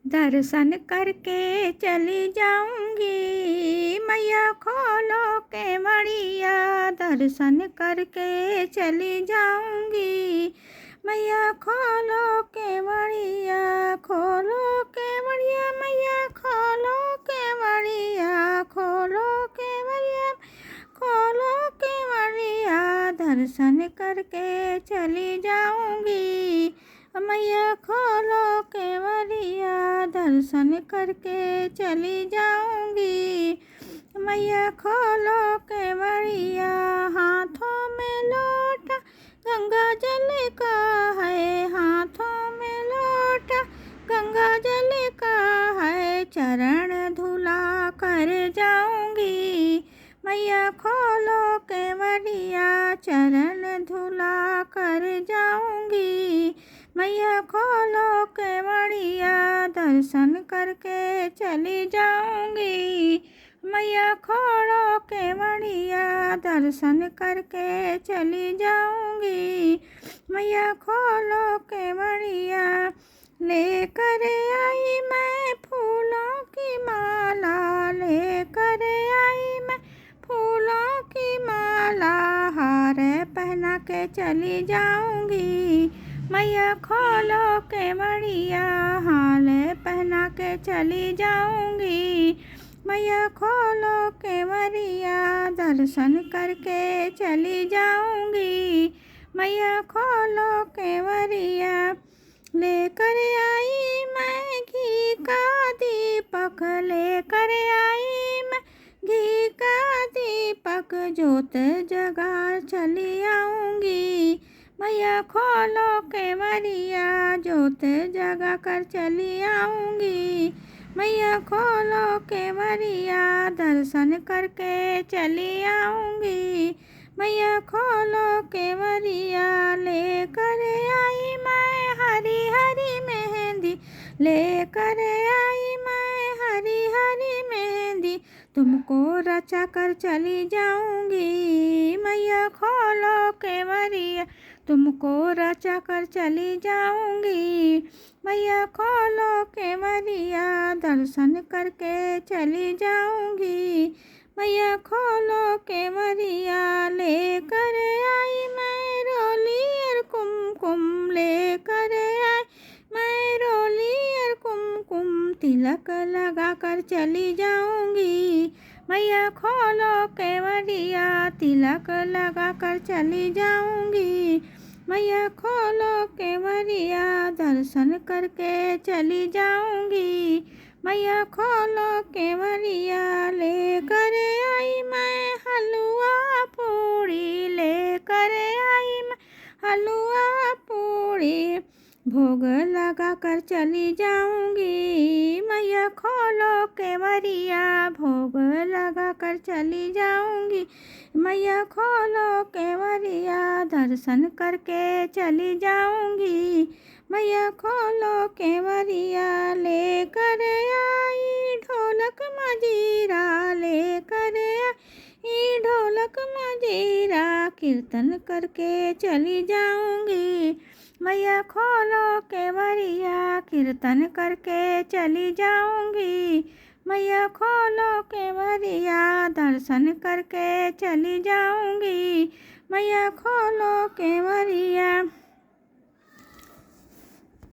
दर्शन करके चली जाऊंगी, मैया खोलो केवड़िया। दर्शन करके चली जाऊंगी, मैया खोलो केवड़िया। खोलो केवड़िया मैया, खोलो केवड़िया, खोलो केवड़िया, खोलो केवड़िया। दर्शन करके चली जाऊंगी, मैया खोलो केवड़िया। दर्शन करके चली जाऊंगी, मैया खोलो केवड़िया। हाथों में लोटा गंगा जल का है, हाथों में लोटा गंगा जल का है। चरण धुला कर जाऊंगी, मैया खोलो केवड़िया। चरण धुला कर जाऊंगी, मैया खोलो केवड़िया। दर्शन करके चली जाऊंगी, मैया खोलो केवड़िया। दर्शन करके चली जाऊंगी, मैया खोलो केवड़िया। लेकर आई मैं फूलों की माला, लेकर आई मैं फूलों की माला। हार पहना के चली जाऊंगी, मैया खोलो केवड़िया। हाल पहना के चली जाऊंगी, मैया खोलो केवड़िया। दर्शन करके चली जाऊंगी, मैया खोलो केवड़िया। लेकर आई मैं घी का दीपक, लेकर आई मैं घी का दीपक। जोत जगा चली आऊंगी, मैया खोलो केवड़िया। जोत जगा कर चली आऊंगी, मैया खोलो केवड़िया। दर्शन करके चली आऊंगी, मैया खोलो केवड़िया। लेकर आई मैं हरी हरी मेहंदी, लेकर आई मैं हरी हरी मेहंदी। तुमको रचा कर चली जाऊंगी, मैया खोलो केवड़िया। तुमको रचा कर चली जाऊंगी, मैया खोलो केवड़िया। दर्शन करके चली जाऊंगी, मैया खोलो केवड़िया। लेकर आई मैं रोली और कुमकुम, लेकर आई मैं रोली और कुमकुम। तिलक लगा कर चली जाऊंगी, मैया खोलो केवड़िया। तिलक लगा कर चली जाऊंगी, मैया खोलो केवड़िया। दर्शन करके चली जाऊंगी, मैया खोलो केवड़िया। लेकर आई मैं हलवा पूड़ी, लेकर आई मैं हलवा पूड़ी। भोग लगा कर चली जाऊंगी, मैया खोलो केवड़िया। भोग लगा कर चली जाऊंगी, मैया खोलो केवड़िया। दर्शन करके चली जाऊंगी, मैया खोलो केवड़िया। लेकर आई ढोलक मजीरा, लेकर आई ढोलक मजीरा। कीर्तन करके चली जाऊंगी, मैया खोलो केवड़िया। कीर्तन करके चली जाऊंगी, मैया खोलो केवड़िया। दर्शन करके चली जाऊंगी, मैया खोलो केवड़िया।